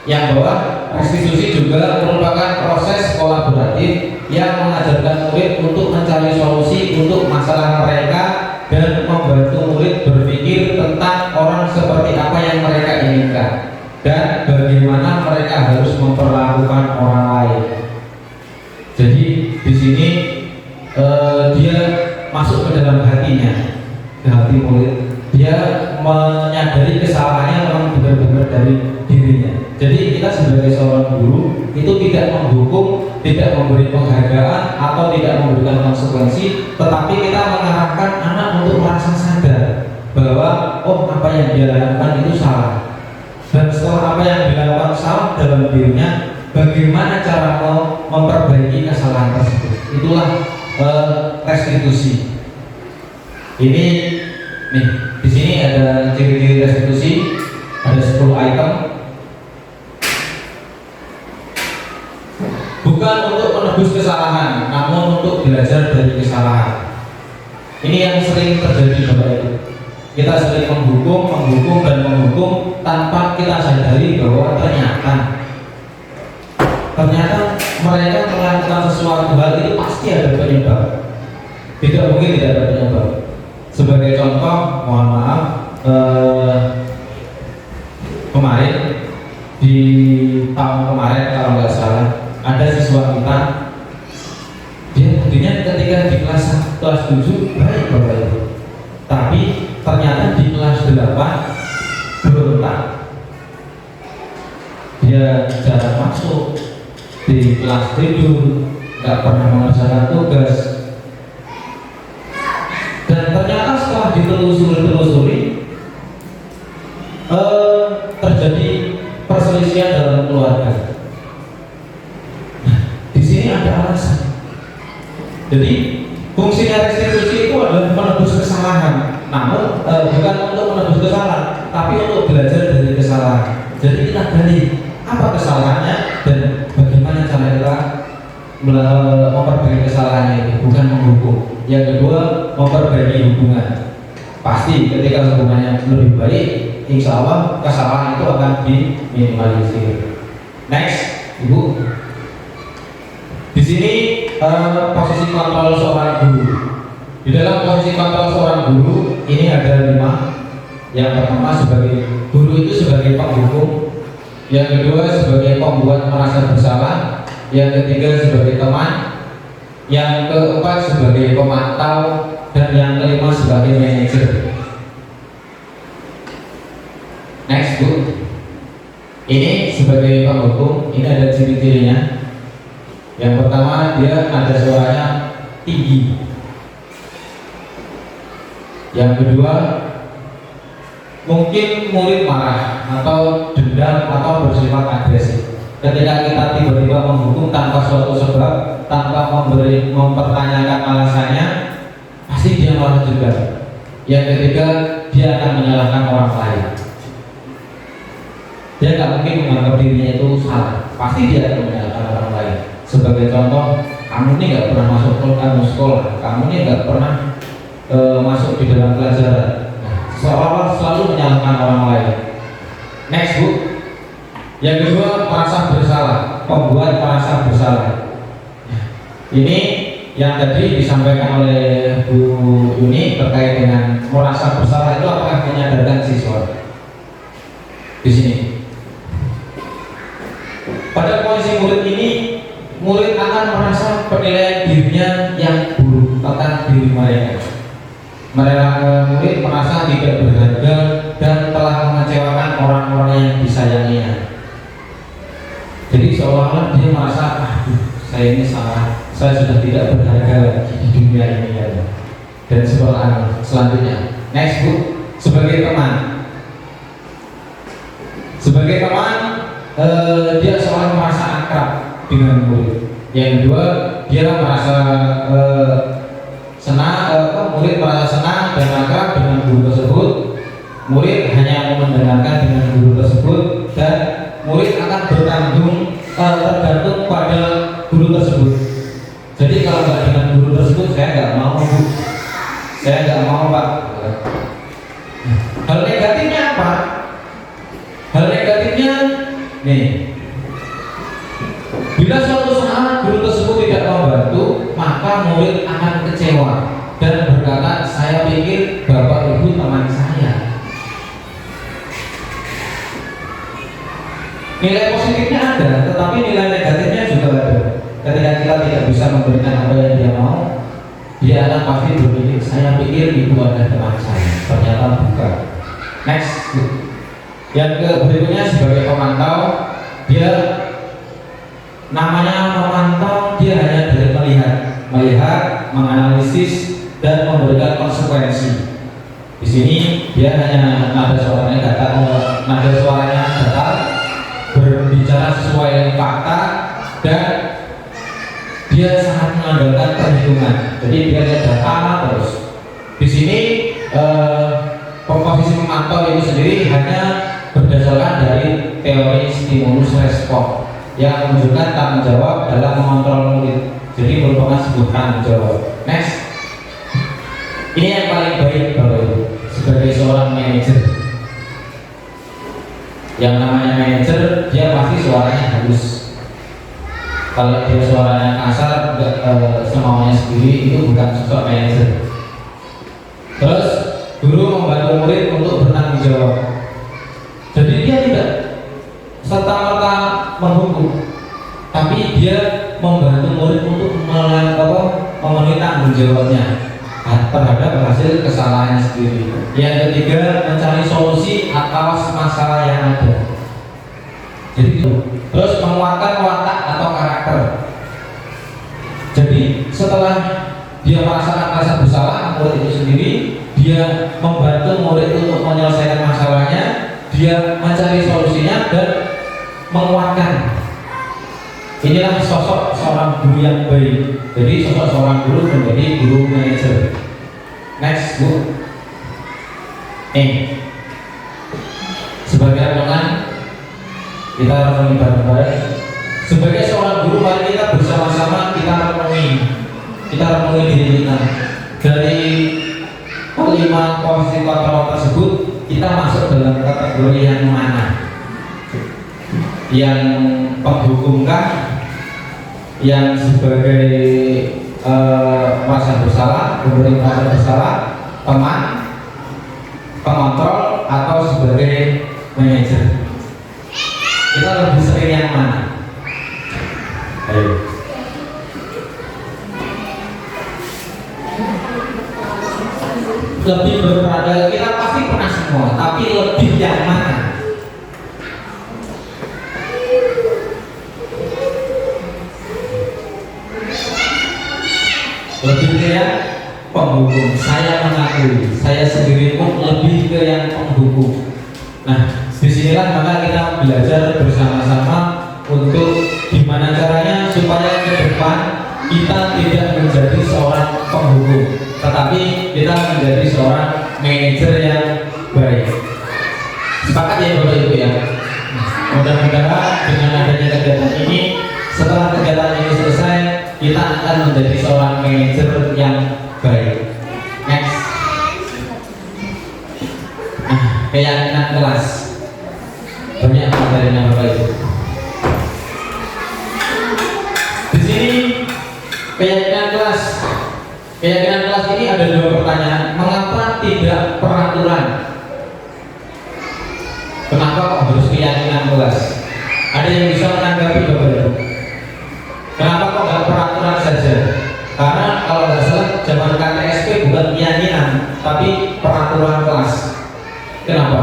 yang bawah, restitusi juga merupakan proses kolaboratif yang mengajarkan murid untuk mencari solusi untuk masalah mereka dan membantu murid berpikir tentang orang seperti apa yang mereka inginkan dan bagaimana mereka harus memperlakukan orang lain. Jadi di sini dia masuk ke dalam hatinya, ke hati murid. Dia menyadari kesalahannya memang benar-benar dari dirinya. Jadi kita sebagai seorang guru itu tidak menghukum, tidak memberi penghargaan atau tidak memberikan konsekuensi, tetapi kita mengarahkan anak untuk merasa sadar bahwa oh, apa yang dia lakukan itu salah. Dan setelah apa yang dilakukan salah dalam dirinya, bagaimana cara memperbaiki kesalahan tersebut. Itulah restitusi. Ini nih, di sini ada ciri-ciri restitusi, ada 10 item. Bukan untuk menebus kesalahan, namun untuk belajar dari kesalahan. Ini yang sering terjadi Bapak Ibu. Kita sering menghukum dan menghukum tanpa kita sadari bahwa ternyata mereka melakukan sesuatu hal itu pasti ada penyebab. Tidak mungkin tidak ada penyebab. Sebagai contoh, mohon maaf, kemarin di tahun kemarin kalau nggak salah ada siswa kita, dia buktinya ketika di kelas 7 baik Bapak Ibu, tapi ternyata di kelas 8 berontak. Dia jarang masuk, di kelas tidur, nggak pernah mengerjakan tugas. Dan ternyata setelah ditelusuri terjadi perselisihan dalam keluarga. Nah, di sini ada alasan. Jadi fungsinya restitusi itu adalah menebus kesalahan, namun bukan untuk menebus kesalahan, tapi untuk belajar dari kesalahan. Jadi kita gali apa kesalahannya dan bagaimana cara kita memperbaiki kesalahannya itu, bukan menghukum. Yang kedua, memperbaiki hubungan. Pasti ketika hubungannya lebih baik, insya Allah kesalahan itu akan diminimalisir. Next, Ibu. Di sini posisi kontrol seorang guru. Di dalam posisi kontrol seorang guru ini ada 5. Yang pertama sebagai guru itu sebagai penghukum, yang kedua sebagai pembuat merasa bersalah, yang ketiga sebagai teman, yang keempat sebagai pemantau, dan yang kelima sebagai manajer. Next, Bu. Ini sebagai penghukum, ini ada ciri-cirinya. Yang pertama, dia ada suaranya tinggi. Yang kedua, mungkin murid marah atau dendam atau bersifat agresif. Ketika kita tiba-tiba menghukum tanpa suatu sebab, tanpa mempertanyakan alasannya, pasti dia marah juga. Yang ketiga, dia akan menyalahkan orang lain. Dia nggak mungkin menganggap dirinya itu salah, pasti dia akan menyalahkan orang lain. Sebagai contoh, kamu ini nggak pernah masuk sekolah, kamu ini nggak pernah masuk di dalam pelajaran. Seolah-olah selalu menyalahkan orang lain. Next, Bu. Yang kedua, merasa bersalah, pembuat merasa bersalah. Ini yang tadi disampaikan oleh Bu Yuni terkait dengan merasa bersalah itu apakah menyadarkan siswa? Di sini. Pada kondisi murid ini, murid akan merasa penilaian dirinya yang buruk tentang diri mereka. Murid merasa tidak berharga dan telah mengecewakan orang-orang yang disayanginya. Jadi seolah-olah dia merasa, saya ini salah, saya sudah tidak berharga lagi di dunia ini ya. Dan selanjutnya, next, Bu, sebagai teman. Sebagai teman, dia seolah merasa akrab dengan murid. Yang kedua, dia merasa murid merasa senang dan akrab dengan guru tersebut. Murid hanya mendengarkan dengan guru tersebut dan murid akan tergantung pada guru tersebut. Jadi kalau nggak dengan guru tersebut, saya nggak mau, Bu. Saya nggak mau, Pak. Hal negatifnya apa? Hal negatifnya, nih, bila suatu saat guru tersebut tidak membantu, maka murid akan kecewa dan berkata, saya pikir Bapak Ibu teman saya. Nilai positifnya ada, tetapi nilai negatifnya juga ada. Ketika kita tidak bisa memberikan apa yang dia mau, dia akan pasti berpikir, saya pikir ibu adalah teman saya, ternyata bukan. Next, yang berikutnya sebagai pemantau, dia namanya memantau, dia hanya dari melihat, menganalisis dan memberikan konsekuensi. Di sini dia hanya nada suaranya datar, berbicara sesuai fakta, dan dia sangat mengandalkan perhitungan. Jadi dia lihat data terus. Di sini komposisi memantau itu sendiri hanya berdasarkan dari teori stimulus respon yang menunjukkan tanggung jawab dalam mengontrol murid. Jadi merupakan sebuah tanggung jawab. Next, ini yang paling baik Bapak Ibu sebagai seorang manajer. Yang namanya manajer, dia pasti suaranya halus. Kalau dia suaranya kasar, semaunya sendiri, itu bukan sosok manajer. Terus guru membantu murid untuk bertanggung jawab. Jadi dia tidak serta-merta menghukum, tapi dia membantu murid untuk memenuhi tanggung jawabnya terhadap hasil kesalahannya sendiri. Yang ketiga, mencari solusi atas masalah yang ada. Jadi terus menguatkan watak atau karakter. Jadi setelah dia merasakan rasa bersalah murid itu sendiri, dia membantu murid untuk menyelesaikan masalahnya, dia mencari solusinya dan menguatkan. Inilah sosok seorang guru yang baik. Jadi sosok seorang guru menjadi guru manajer. Next, Bu. Sebagai renungan kita renungi bareng-bareng. Sebagai seorang guru, mari kita bersama-sama kita renungi diri kita. Dari kelima posisi kontrol tersebut, kita masuk dalam kategori yang mana? Yang penghukumkah, yang sebagai merasa bersalah, memberi merasa bersalah, teman, pengontrol, atau sebagai manajer? Kita lebih sering yang mana? Ayo. Lebih berperan, kita pasti pernah semua, tapi lebih yang mana? Lebih ke yang penghukum. Saya mengakui, saya sendiri pun lebih ke yang penghukum. Nah, disinilah maka kita belajar bersama-sama untuk gimana caranya supaya ke depan kita tidak menjadi seorang penghukum, tetapi kita menjadi seorang manajer yang baik. Sepakat ya Bapak Ibu ya? Mudah-mudahan dengan adanya kegiatan ini, setelah kegiatan ini selesai, kita akan menjadi seorang manajer yang baik. Next. Nah, keyakinan kelas. Banyak materinya Bapak Ibu. Di sini keyakinan kelas. Keyakinan kelas ini ada dua pertanyaan. Mengapa tidak peraturan? Kenapa kok harus keyakinan kelas? Ada yang bisa menanggapi Bapak Ibu? Kenapa kok nggak peraturan saja? Karena kalau nggak salah zaman KTSP bukan keyakinan, tapi peraturan kelas. Kenapa?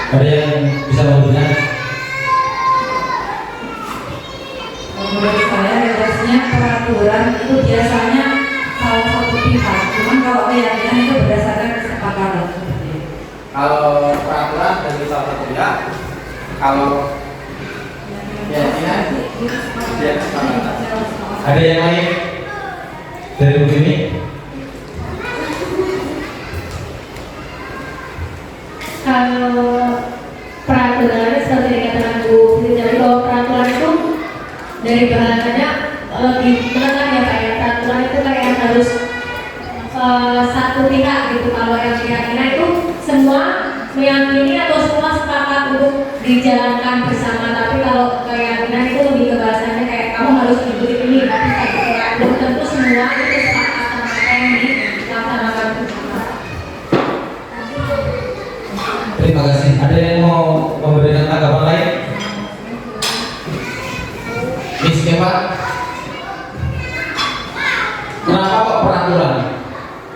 Ada yang bisa memberikan? Menurut saya biasanya peraturan itu biasanya salah satu pihak, cuman kalau keyakinan itu berdasarkan kesepakatan. Kalau peraturan dari salah satu pihak, kalau keyakinan dia kesepakatan. Ada yang lain dari begini? Kalau peraturan seperti dikatakan Bu Fitri, jadi kalau peraturan itu dari bahannya lebih menekan ya Pak ya. Peraturan itu kayak harus satu pihak gitu. Kalau yang keyakinan itu semua meyakini atau semua sepakat untuk dijalankan bersama. Tapi kalau keyakinan itu lebih ke bahasanya kayak kamu harus ikuti ini, tapi kayak gitu. Belum tentu semua itu sepakat sama apa yang dilaksanakan bersama. Terima kasih. Ada yang mau memberikan tanggapan lain? Miss Eva, kenapa kok peraturan?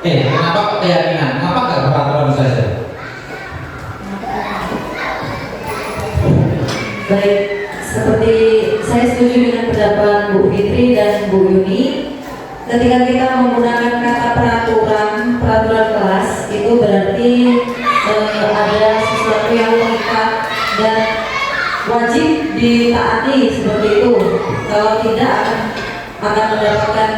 Kenapa kok keyakinan? Kenapa nggak peraturan saja? Baik, seperti saya setuju dengan pendapat Bu Fitri dan Bu Yuni. Ketika kita menggunakan kata peraturan kelas, itu berarti ada sesuatu yang mengikat dan wajib ditaati seperti itu. Kalau tidak akan mendapatkan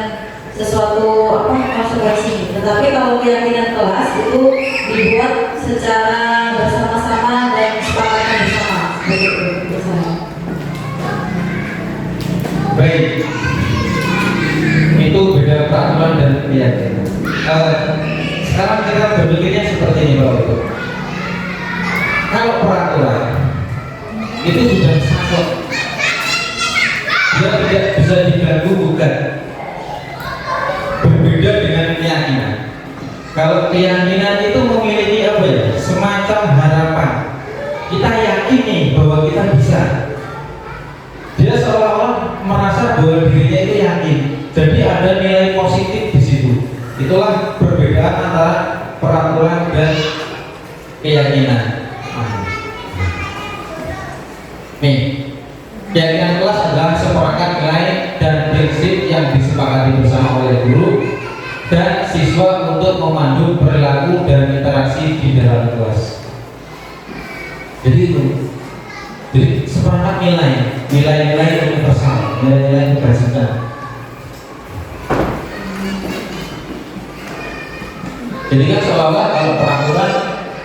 sesuatu konsekuensi. Tetapi kalau keyakinan kelas itu dibuat secara bersama-sama dan sepakatan bersama. Begitu. Baik, itu beda peraturan dan keyakinan. Sekarang kita berpikirnya seperti ini Bapak Ibu. Kalau peraturan itu sudah sakit, dia tidak bisa diganggu gugat. Berbeda dengan keyakinan. bahwa keyakinan itu memiliki apa ya? Semacam harapan. Kita yakin nih bahwa kita bisa. Dia seolah-olah merasa bahwa dirinya itu yakin. Jadi ada nilai positif di situ. Itulah perbedaan antara peraturan dan keyakinan. Nih, keyakinan kelas adalah seperangkat nilai dan prinsip yang disepakati bersama oleh guru dan siswa untuk memandu perilaku dan interaksi di dalam kelas. Jadi itu, jadi seperangkat nilai-nilai universal, nilai-nilai kebajikan. Jadi kan seolah-olah kalau peraturan,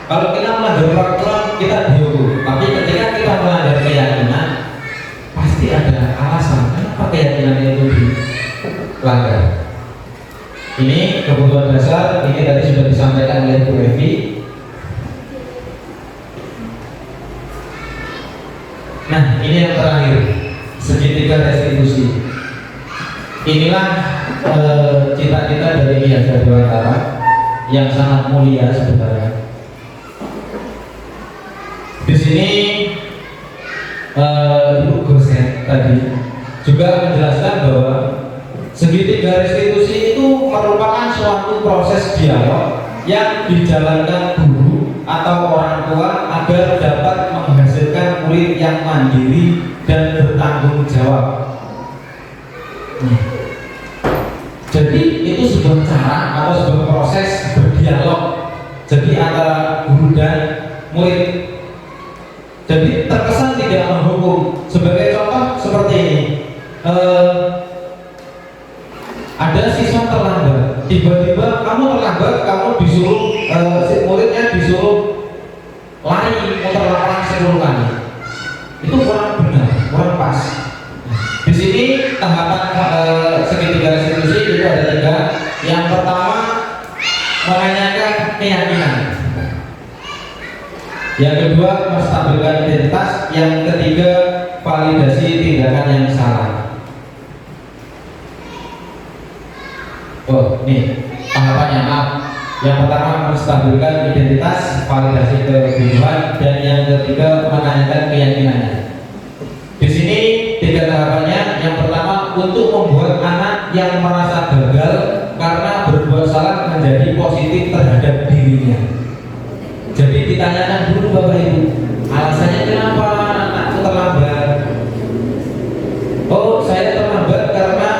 kalau kita melanggar peraturan kita dihukum. Tapi ketika kita melanggar keyakinan, pasti ada alasan kenapa keyakinan itu dilanggar. Ini kebutuhan dasar, ini tadi sudah disampaikan oleh Bu Evi. Nah, ini yang terakhir, segitiga restitusi. Inilah cita-cita dari Ki Hajar Dewantara yang sangat mulia sebenarnya. Di sini Ibu Gosen tadi juga menjelaskan bahwa segitiga restitusi itu merupakan suatu proses dialog yang dijalankan guru atau orang tua agar dapat menghasilkan murid yang mandiri dan bertanggung jawab. Jadi itu sebuah cara atau sebuah proses berdialog. Jadi antara guru dan murid. Jadi terkesan tidak menghukum. Sebagai contoh seperti ini, ada siswa terlambat. Tiba-tiba kamu terlambat, kamu disuruh muridnya disuruh lari muter lapangan 10 kali. Itu kurang benar, kurang pas. Di sini tahapan segitiga restitusi itu ada 3. Yang pertama menanyakan keyakinan. Yang kedua menstabilkan identitas. Yang ketiga validasi tindakan yang salah. Oh, nih tahapannya. Yang pertama menstabilkan identitas, validasi kebutuhan, dan yang ketiga menanyakan keyakinannya. Di sini 3 tahapannya. Yang pertama untuk membuat anak yang merasa gagal karena berbuat salah menjadi positif terhadap dirinya. Jadi ditanyakan dulu Bapak Ibu, alasannya kenapa anakku terlambat? Oh, saya terlambat karena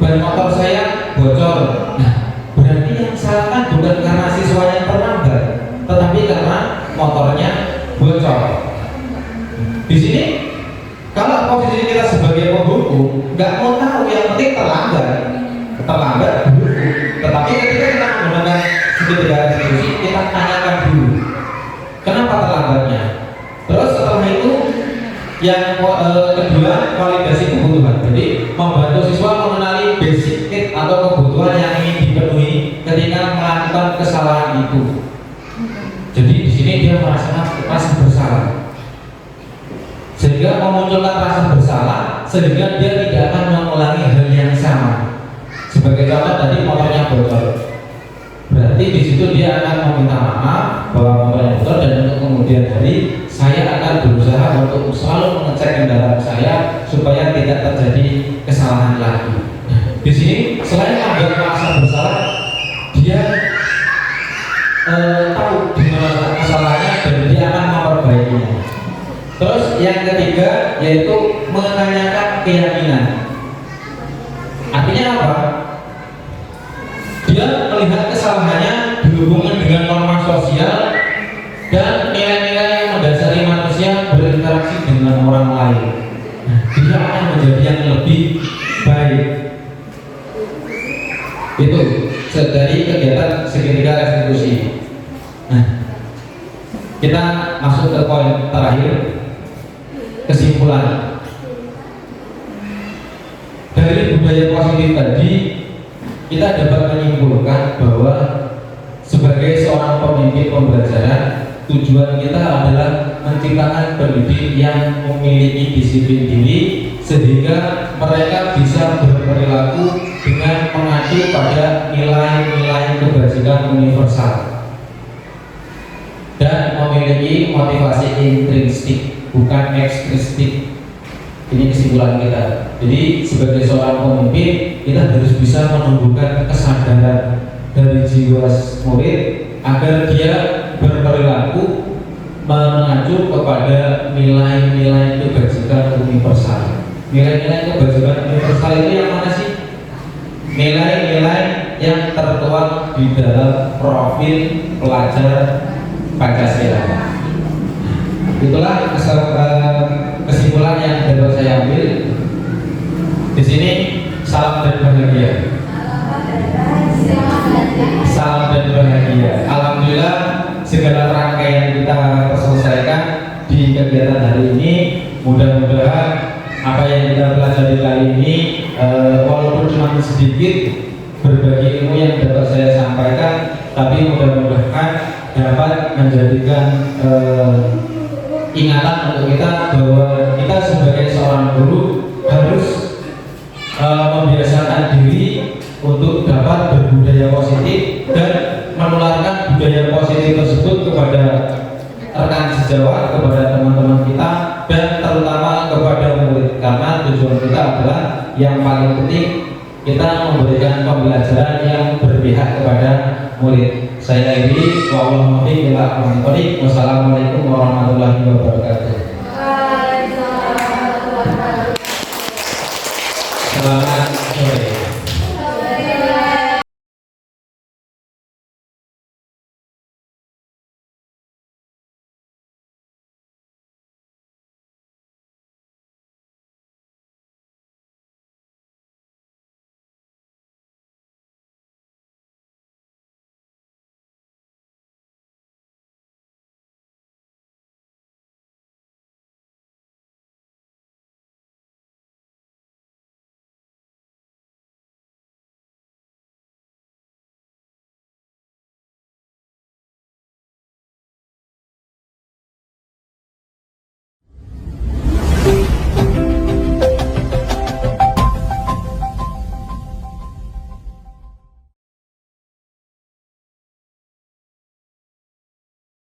ban motor saya bocor. Nah, berarti yang salah kan bukan karena siswa yang terlambat, tetapi karena motornya bocor. Di sini kalau posisi kita sebagai penghukum nggak mau tahu, yang penting terlambat dulu. Tetapi ketika kita menggunakan segitiga restitusi, kita tanyakan dulu kenapa terlambatnya. Terus setelah itu yang kedua validasi kebutuhan. Jadi membantu siswa mengenali basic need atau kebutuhan yang ingin dipenuhi ketika melakukan kesalahan itu. Jadi di sini dia merasakan rasa bersalah, sehingga memunculkan rasa bersalah sehingga dia tidak akan mengulangi hal yang sama. Sebagai contoh tadi motornya bocor, berarti di situ dia akan meminta maaf bahwa motornya bocor, dan untuk kemudian hari saya akan berusaha untuk selalu mengecek kendaraan saya supaya tidak terjadi kesalahan lagi. Di sini selain ada rasa bersalah, dia tahu di mana kesalahannya dan dia akan memperbaikinya. Terus yang ketiga yaitu menanyakan keyakinan. Artinya apa? Dia melihat kesalahannya dihubungkan dengan norma sosial dan nilai-nilai yang mendasari manusia berinteraksi dengan orang lain. Dia akan menjadi yang lebih baik. Itu dari kegiatan segitiga restitusi. Nah, kita masuk ke poin terakhir, kesimpulan. Dari budaya positif tadi, kita dapat menyimpulkan bahwa sebagai seorang pemimpin pembelajaran, tujuan kita adalah menciptakan pendidik yang memiliki disiplin diri sehingga mereka bisa berperilaku dengan mengacu pada nilai-nilai kebajikan menghasilkan universal dan memiliki motivasi intrinsik bukan ekstrinsikik. Ini kesimpulan kita. Jadi sebagai seorang pemimpin kita harus bisa menumbuhkan kesadaran dari jiwa murid agar dia berperilaku mengacu kepada nilai-nilai kebajikan universal. Nilai-nilai kebajikan universal itu yang mana sih? Nilai-nilai yang tertuang di dalam profil pelajar Pancasila. Itulah kesimpulan yang dapat saya ambil. Di sini salam dan bahagia. Salam dan bahagia. Alhamdulillah segala rangkaian kita selesaikan di kegiatan hari ini. Mudah-mudahan apa yang kita pelajari kali ini walaupun cuma sedikit berbagi ilmu yang dapat saya sampaikan, tapi mudah-mudahan dapat menjadikan ingatan untuk kita bahwa kita sebagai seorang guru harus membiasakan diri untuk dapat berbudaya positif dan menularkan budaya positif tersebut kepada rekan sejawat, kepada teman-teman kita, dan terutama kepada murid, karena tujuan kita adalah yang paling penting kita memberikan pembelajaran yang berpihak kepada murid. Saya Edi, wassalamualaikum warahmatullahi wabarakatuh. Selamat sore.